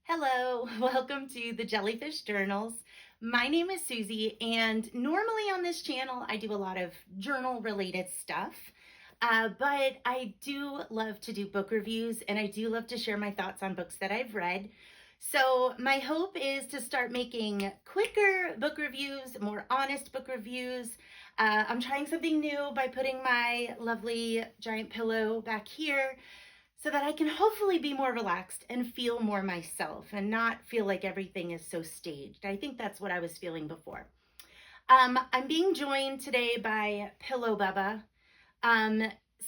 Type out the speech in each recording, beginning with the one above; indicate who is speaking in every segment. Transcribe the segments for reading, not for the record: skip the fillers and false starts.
Speaker 1: Hello, welcome to the Jellyfish Journals. My name is Susie, and normally on this channel I do a lot of journal related stuff, but I do love to do book reviews and I do love to share my thoughts on books that I've read. So my hope is to start making quicker book reviews, more honest book reviews. I'm trying something new by putting my lovely giant pillow back here so that I can hopefully be more relaxed and feel more myself and not feel like everything is so staged. I think that's what I was feeling before. I'm being joined today by Pillow Bubba. Um,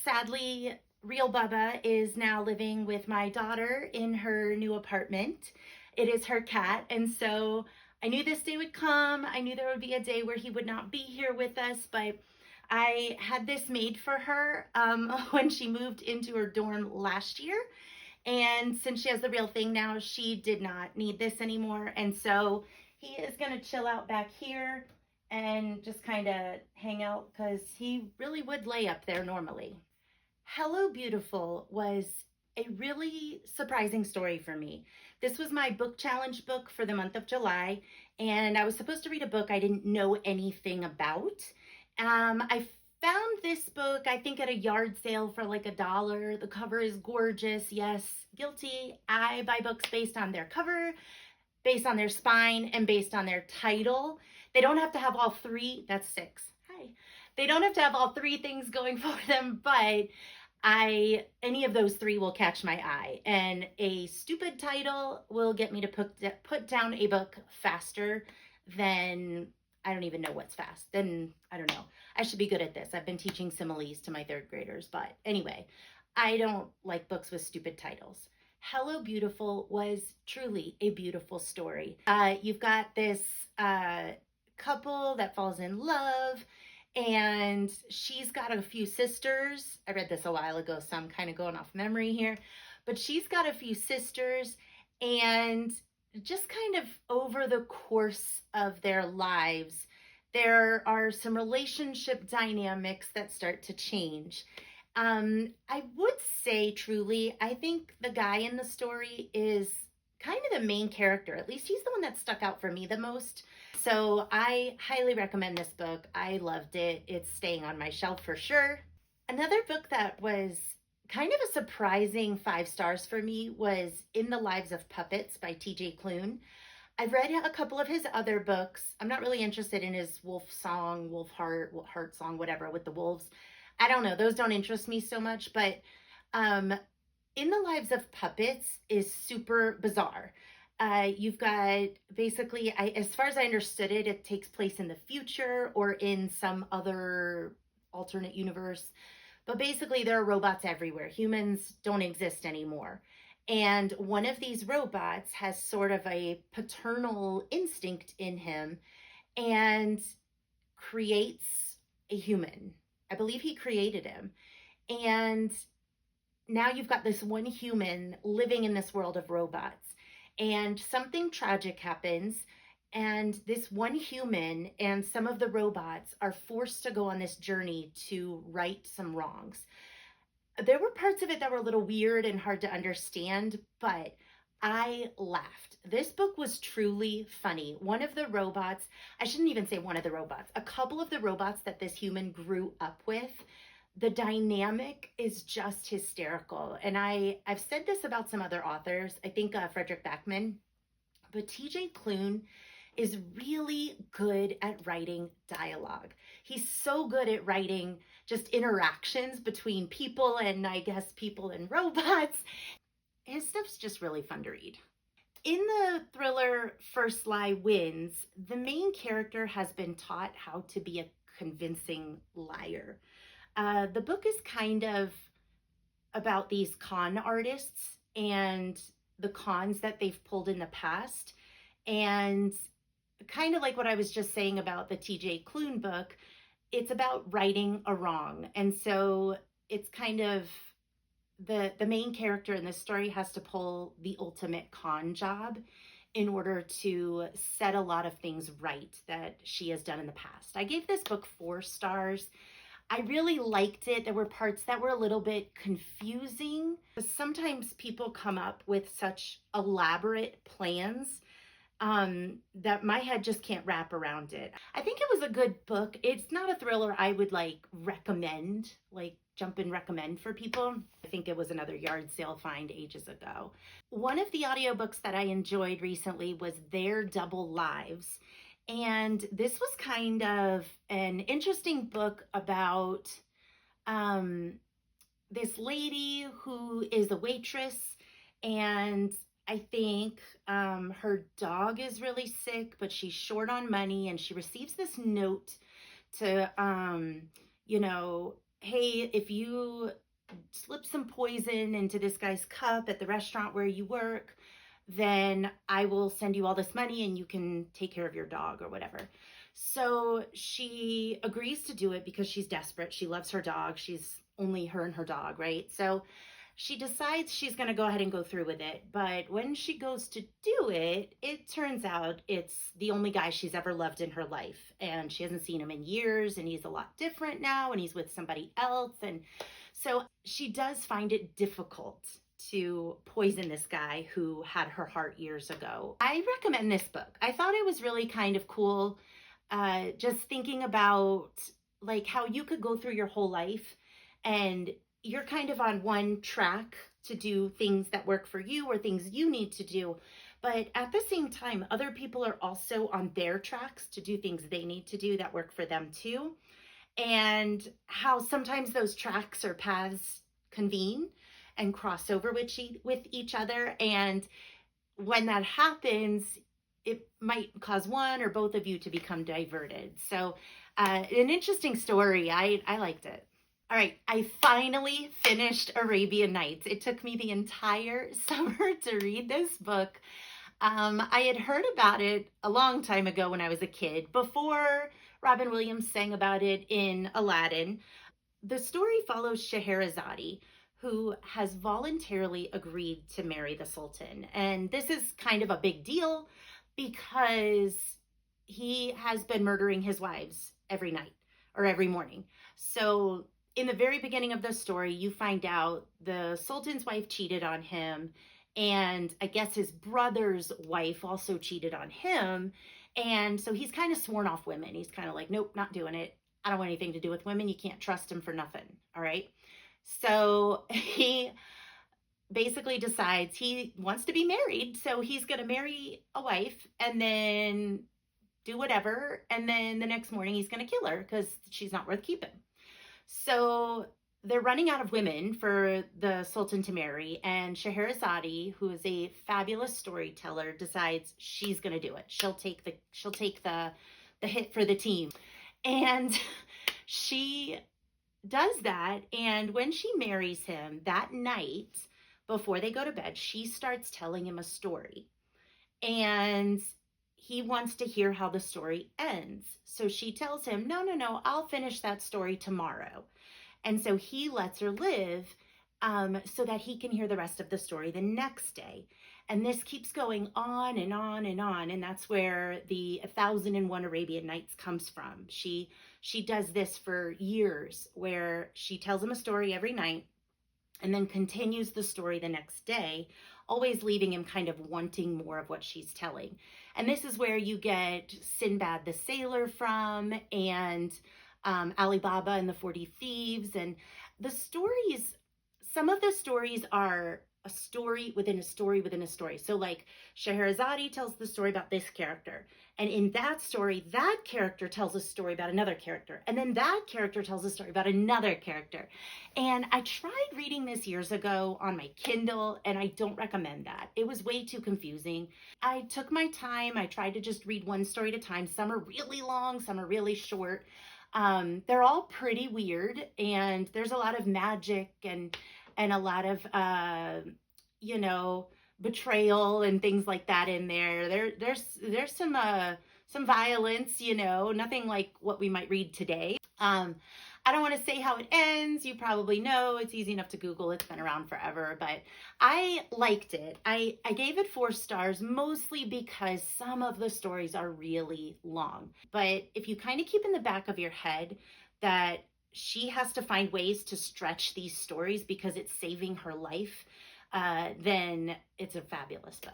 Speaker 1: Sadly, Real Bubba is now living with my daughter in her new apartment. It is her cat, and so I knew this day would come. I knew there would be a day where he would not be here with us, but I had this made for her when she moved into her dorm last year. And since she has the real thing now, she did not need this anymore. And so he is going to chill out back here and just kind of hang out because he really would lay up there normally. Hello Beautiful was a really surprising story for me. This was my book challenge book for the month of July, and I was supposed to read a book I didn't know anything about. I found this book, I think, at a yard sale for like $1. The cover is gorgeous. Yes, guilty. I buy books based on their cover, based on their spine, and based on their title. They don't have to have all three. That's six. Hi. They don't have to have all three things going for them, but any of those three will catch my eye. And a stupid title will get me to put down a book faster than I don't even know what's fast. Then I don't know. I should be good at this. I've been teaching similes to my third graders, but anyway, I don't like books with stupid titles. Hello Beautiful was truly a beautiful story. You've got this couple that falls in love, and she's got a few sisters. I read this a while ago, so I'm kind of going off memory here, but she's got a few sisters, and just kind of over the course of their lives, there are some relationship dynamics that start to change. I would say truly, I think the guy in the story is kind of the main character. At least he's the one that stuck out for me the most. So I highly recommend this book. I loved it. It's staying on my shelf for sure. Another book that was kind of a surprising 5 stars for me was In the Lives of Puppets by TJ Klune. I've read a couple of his other books. I'm not really interested in his wolf song, heart song, whatever, with the wolves. I don't know. Those don't interest me so much, but um, In the Lives of Puppets is super bizarre. You've got basically, as far as I understood it, it takes place in the future or in some other alternate universe. But basically, there are robots everywhere. Humans don't exist anymore. And one of these robots has sort of a paternal instinct in him and creates a human. I believe he created him. And now you've got this one human living in this world of robots. And something tragic happens, and this one human and some of the robots are forced to go on this journey to right some wrongs. There were parts of it that were a little weird and hard to understand, but I laughed. This book was truly funny. One of the robots, I shouldn't even say one of the robots, a couple of the robots that this human grew up with, the dynamic is just hysterical. And I've said this about some other authors, I think Frederick Backman, but TJ Klune is really good at writing dialogue. He's so good at writing just interactions between people and I guess people and robots. His stuff's just really fun to read. In the thriller First Lie Wins, the main character has been taught how to be a convincing liar. The book is kind of about these con artists and the cons that they've pulled in the past. And kind of like what I was just saying about the TJ Klune book, it's about righting a wrong. And so it's kind of the main character in this story has to pull the ultimate con job in order to set a lot of things right that she has done in the past. I gave this book 4 stars. I really liked it. There were parts that were a little bit confusing. Sometimes people come up with such elaborate plans that my head just can't wrap around it. I think it was a good book. It's not a thriller I would recommend, jump and recommend for people. I think it was another yard sale find ages ago. One of the audiobooks that I enjoyed recently was Their Double Lives. And this was kind of an interesting book about um, this lady who is a waitress, and I think her dog is really sick, but she's short on money, and she receives this note to, hey, if you slip some poison into this guy's cup at the restaurant where you work, then I will send you all this money and you can take care of your dog or whatever. So she agrees to do it because she's desperate. She loves her dog. She's only her and her dog, right? So she decides she's going to go ahead and go through with it. But when she goes to do it, it turns out it's the only guy she's ever loved in her life. And she hasn't seen him in years, and he's a lot different now, and he's with somebody else. And so she does find it difficult to poison this guy who had her heart years ago. I recommend this book. I thought it was really kind of cool, just thinking about how you could go through your whole life and you're kind of on one track to do things that work for you or things you need to do. But at the same time, other people are also on their tracks to do things they need to do that work for them too. And how sometimes those tracks or paths convene and cross over with each other. And when that happens, it might cause one or both of you to become diverted. So an interesting story. I liked it. All right, I finally finished Arabian Nights. It took me the entire summer to read this book. I had heard about it a long time ago when I was a kid, before Robin Williams sang about it in Aladdin. The story follows Scheherazade, who has voluntarily agreed to marry the Sultan. And this is kind of a big deal because he has been murdering his wives every night or every morning. So in the very beginning of the story, you find out the Sultan's wife cheated on him, and I guess his brother's wife also cheated on him. And so he's kind of sworn off women. He's kind of like, nope, not doing it. I don't want anything to do with women. You can't trust him for nothing. All right. So he basically decides he wants to be married. So he's going to marry a wife and then do whatever. And then the next morning he's going to kill her because she's not worth keeping. So they're running out of women for the Sultan to marry, and Scheherazade, who is a fabulous storyteller, decides she's going to do it. She'll take the hit for the team. And she does that, and when she marries him that night before they go to bed, she starts telling him a story. And he wants to hear how the story ends. So she tells him, no, I'll finish that story tomorrow. And so he lets her live so that he can hear the rest of the story the next day. And this keeps going on and on and on. And that's where the 1001 Arabian Nights comes from. She does this for years, where she tells him a story every night and then continues the story the next day, always leaving him kind of wanting more of what she's telling. And this is where you get Sinbad the Sailor from, and Ali Baba and the 40 Thieves. And the stories, some of the stories are a story within a story within a story. So Scheherazade tells the story about this character. And in that story, that character tells a story about another character. And then that character tells a story about another character. And I tried reading this years ago on my Kindle, and I don't recommend that. It was way too confusing. I took my time. I tried to just read one story at a time. Some are really long, some are really short. They're all pretty weird, and there's a lot of magic and a lot of, betrayal and things like that in there. There's some violence, nothing like what we might read today. I don't want to say how it ends. You probably know. It's easy enough to Google. It's been around forever, but I liked it. I gave it 4 stars, mostly because some of the stories are really long. But if you kind of keep in the back of your head that she has to find ways to stretch these stories because it's saving her life, then it's a fabulous book.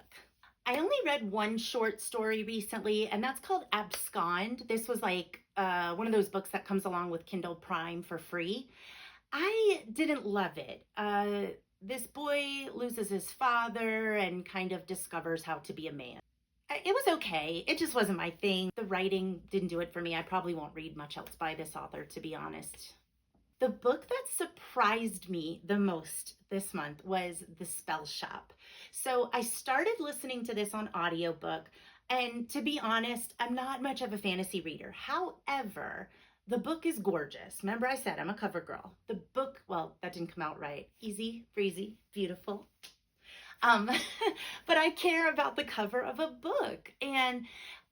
Speaker 1: I only read one short story recently, and that's called Abscond. This was like one of those books that comes along with Kindle Prime for free. I didn't love it. This boy loses his father and kind of discovers how to be a man. It was okay. It just wasn't my thing. The writing didn't do it for me. I probably won't read much else by this author, to be honest. The book that surprised me the most this month was The Spell Shop. So I started listening to this on audiobook, and to be honest, I'm not much of a fantasy reader. However, the book is gorgeous. Remember I said I'm a cover girl. The book, well, that didn't come out right. Easy, breezy, beautiful. Um, but I care about the cover of a book. And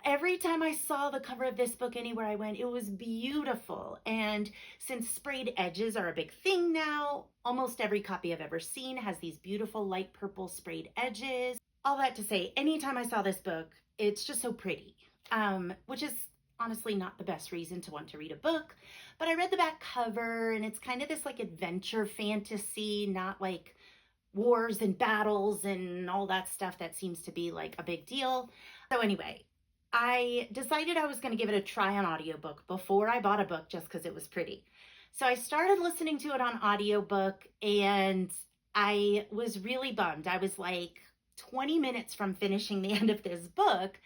Speaker 1: every time I saw the cover of this book anywhere I went, it was beautiful. And since sprayed edges are a big thing now, almost every copy I've ever seen has these beautiful light purple sprayed edges. All that to say, anytime I saw this book, it's just so pretty, which is honestly not the best reason to want to read a book. But I read the back cover, and it's kind of this like adventure fantasy, not like wars and battles and all that stuff that seems to be like a big deal. So anyway, I decided I was going to give it a try on audiobook before I bought a book just because it was pretty. So I started listening to it on audiobook, and I was really bummed. I was like 20 minutes from finishing the end of this book,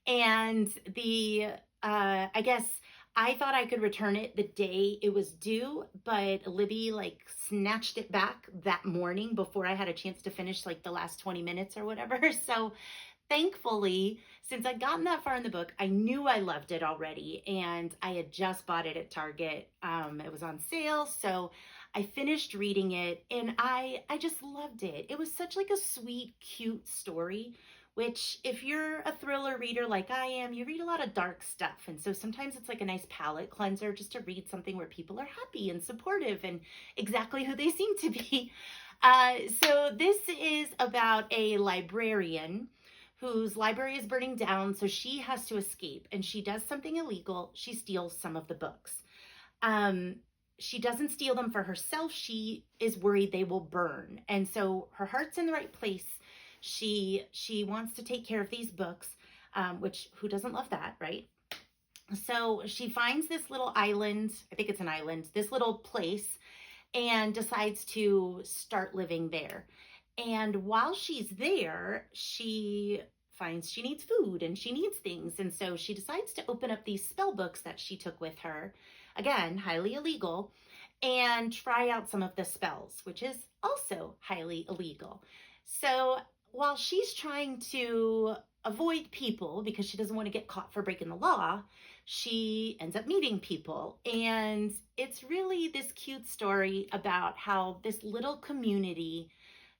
Speaker 1: and I guess I thought I could return it the day it was due, but Libby like snatched it back that morning before I had a chance to finish like the last 20 minutes or whatever. So thankfully, since I'd gotten that far in the book, I knew I loved it already, and I had just bought it at Target. It was on sale, so I finished reading it, and I just loved it. It was such like a sweet, cute story, which if you're a thriller reader like I am, you read a lot of dark stuff. And so sometimes it's like a nice palate cleanser just to read something where people are happy and supportive and exactly who they seem to be. So this is about a librarian whose library is burning down, so she has to escape, and she does something illegal. She steals some of the books. She doesn't steal them for herself. She is worried they will burn, and so her heart's in the right place. She wants to take care of these books, which who doesn't love that, right? So she finds this little island, I think it's an island, this little place, and decides to start living there. And while she's there, she finds she needs food and she needs things. And so she decides to open up these spell books that she took with her, again, highly illegal, and try out some of the spells, which is also highly illegal. So while she's trying to avoid people because she doesn't want to get caught for breaking the law, she ends up meeting people. And it's really this cute story about how this little community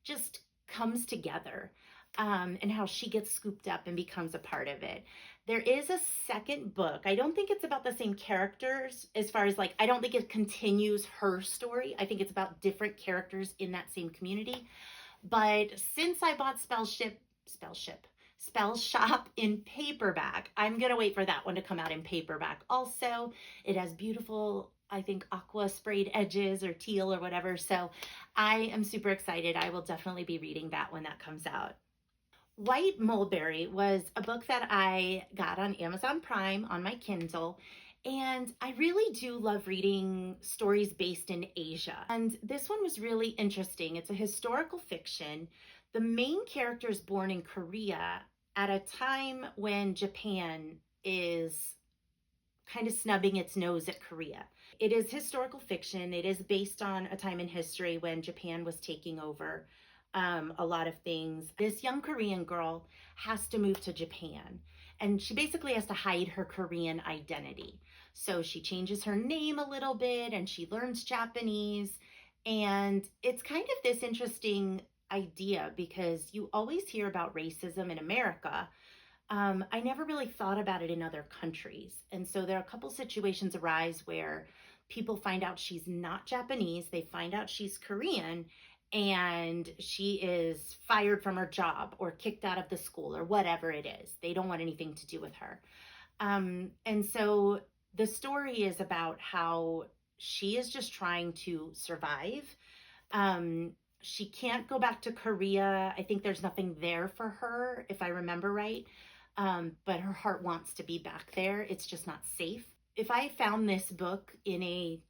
Speaker 1: just comes together, and how she gets scooped up and becomes a part of it. There is a second book. I don't think it's about the same characters as far as like, I don't think it continues her story. I think it's about different characters in that same community. But since I bought Spell Shop in paperback, I'm going to wait for that one to come out in paperback. Also, it has beautiful, I think, aqua sprayed edges or teal or whatever. So I am super excited. I will definitely be reading that when that comes out. White Mulberry was a book that I got on Amazon Prime on my Kindle. And I really do love reading stories based in Asia. And this one was really interesting. It's a historical fiction. The main character is born in Korea at a time when Japan is kind of snubbing its nose at Korea. It is historical fiction. It is based on a time in history when Japan was taking over a lot of things. This young Korean girl has to move to Japan, and she basically has to hide her Korean identity. So she changes her name a little bit, and she learns Japanese. And it's kind of this interesting idea because you always hear about racism in America. I never really thought about it in other countries. And so there are a couple situations arise where people find out she's not Japanese, they find out she's Korean, and she is fired from her job or kicked out of the school or whatever it is. They don't want anything to do with her. And so the story is about how she is just trying to survive. Um, she can't go back to Korea. I think there's nothing there for her, if I remember right. But her heart wants to be back there. It's just not safe. If I found this book in a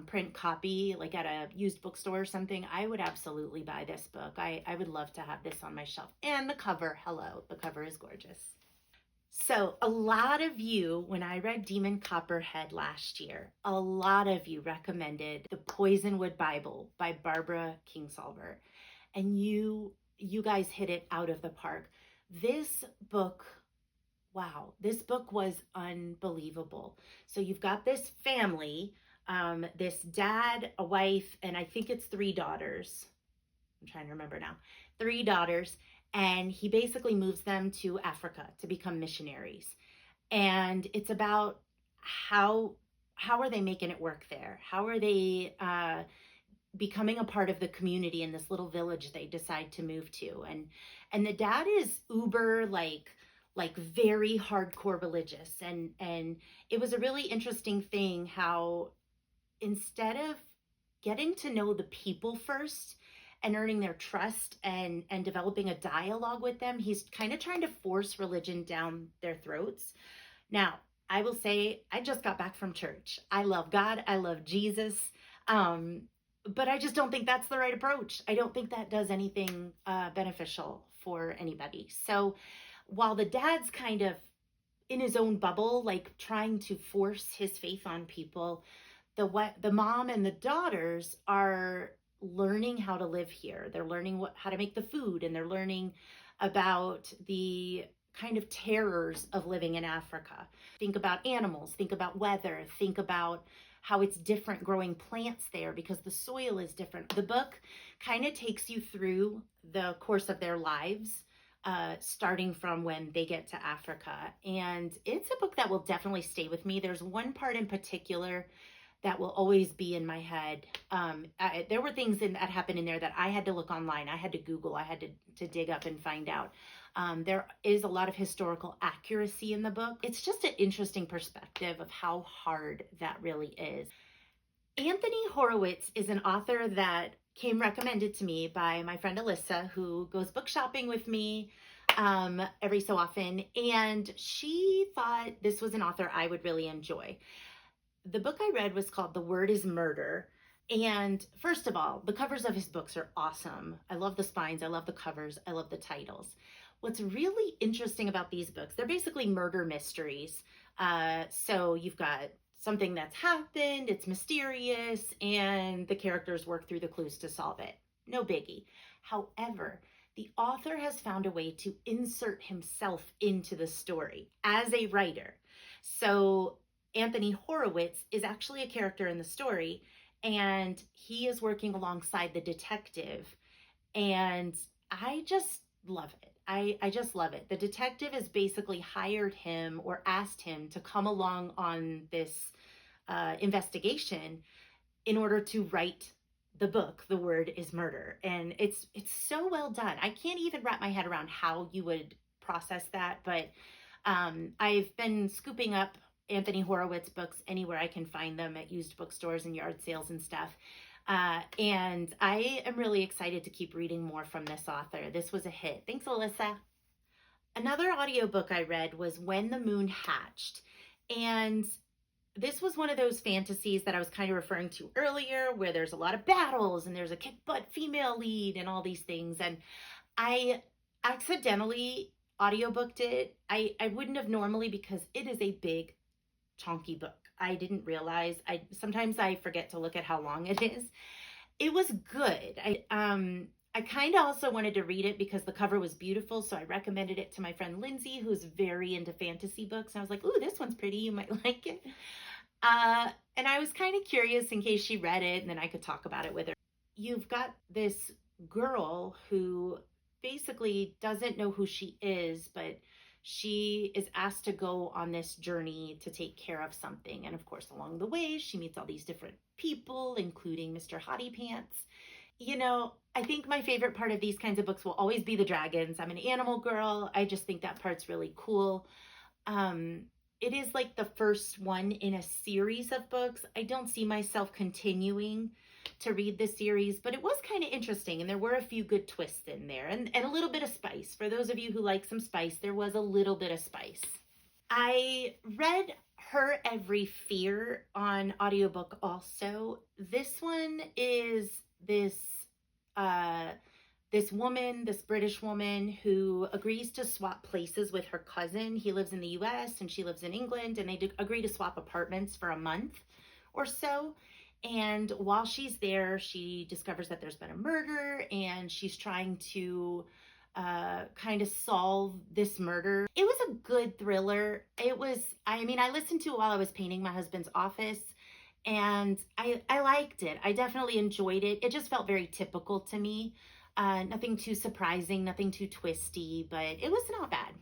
Speaker 1: print copy, like at a used bookstore or something, I would absolutely buy this book. I would love to have this on my shelf. And the cover, hello, the cover is gorgeous. So a lot of you, when I read Demon Copperhead last year, a lot of you recommended the Poisonwood Bible by Barbara Kingsolver. And you guys hit it out of the park. This book, wow, this book was unbelievable. So you've got this family, this dad, a wife, and I think it's 3 daughters. I'm trying to remember now. 3 daughters, and he basically moves them to Africa to become missionaries. And it's about how are they making it work there? How are they becoming a part of the community in this little village they decide to move to? And the dad is uber like very hardcore religious, and it was a really interesting thing how instead of getting to know the people first and earning their trust and developing a dialogue with them, he's kind of trying to force religion down their throats. Now, I will say, I just got back from church. I love God. I love Jesus. But I just don't think that's the right approach. I don't think that does anything beneficial for anybody. So while the dad's kind of in his own bubble, like trying to force his faith on people, the mom and the daughters are learning how to live here. They're learning how to make the food, and they're learning about the kind of terrors of living in Africa. Think about animals, think about weather, think about how it's different growing plants there because the soil is different. The book kind of takes you through the course of their lives, starting from when they get to Africa. And it's a book that will definitely stay with me. There's one part in particular that will always be in my head. There were things that happened in there that I had to look online. I had to Google. I had to dig up and find out. There is a lot of historical accuracy in the book. It's just an interesting perspective of how hard that really is. Anthony Horowitz is an author that came recommended to me by my friend Alyssa, who goes book shopping with me every so often. And she thought this was an author I would really enjoy. The book I read was called The Word is Murder. And first of all, the covers of his books are awesome. I love the spines. I love the covers. I love the titles. What's really interesting about these books, they're basically murder mysteries. So you've got something that's happened, it's mysterious, and the characters work through the clues to solve it. No biggie. However, the author has found a way to insert himself into the story as a writer. So Anthony Horowitz is actually a character in the story, and he is working alongside the detective, and I just love it. I just love it. The detective has basically hired him or asked him to come along on this investigation in order to write the book, The Word is Murder. And it's so well done. I can't even wrap my head around how you would process that, but I've been scooping up Anthony Horowitz books anywhere I can find them, at used bookstores and yard sales and stuff. And I am really excited to keep reading more from this author. This was a hit. Thanks, Alyssa. Another audiobook I read was When the Moon Hatched. And this was one of those fantasies that I was kind of referring to earlier, where there's a lot of battles and there's a kick-butt female lead and all these things. And I accidentally audiobooked it. I wouldn't have normally, because it is a big, chunky book. I didn't realize. Sometimes I forget to look at how long it is. It was good. I kind of also wanted to read it because the cover was beautiful, so I recommended it to my friend Lindsay, who's very into fantasy books. And I was like, "Ooh, this one's pretty. You might like it." And I was kind of curious in case she read it, and then I could talk about it with her. You've got this girl who basically doesn't know who she is, but she is asked to go on this journey to take care of something. And of course, along the way, she meets all these different people, including Mr. Hottie Pants. You know, I think my favorite part of these kinds of books will always be the dragons. I'm an animal girl. I just think that part's really cool. it is like the first one in a series of books. I don't see myself continuing to read the series, but it was kind of interesting, and there were a few good twists in there, and a little bit of spice. For those of you who like some spice, there was a little bit of spice. I read Her Every Fear on audiobook also. This one is this uh this woman, this British woman who agrees to swap places with her cousin. He lives in the US and she lives in England, and they agree to swap apartments for a month or so. And while she's there, she discovers that there's been a murder, and she's trying to kind of solve this murder. It was a good thriller. I listened to it while I was painting my husband's office, and I liked it. I definitely enjoyed it. It just felt very typical to me. Nothing too surprising, nothing too twisty, but it was not bad.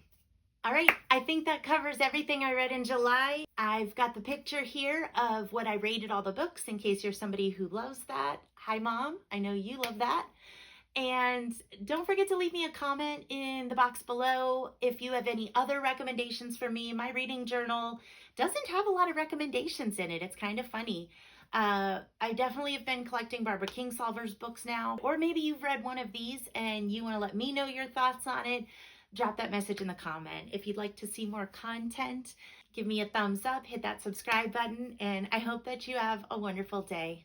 Speaker 1: All right, I think that covers everything I read in July. I've got the picture here of what I rated all the books in case you're somebody who loves that. Hi, Mom. I know you love that. And don't forget to leave me a comment in the box below if you have any other recommendations for me. My reading journal doesn't have a lot of recommendations in it. It's kind of funny. I definitely have been collecting Barbara Kingsolver's books now, or maybe you've read one of these and you want to let me know your thoughts on it. Drop that message in the comment. If you'd like to see more content, give me a thumbs up, hit that subscribe button, and I hope that you have a wonderful day.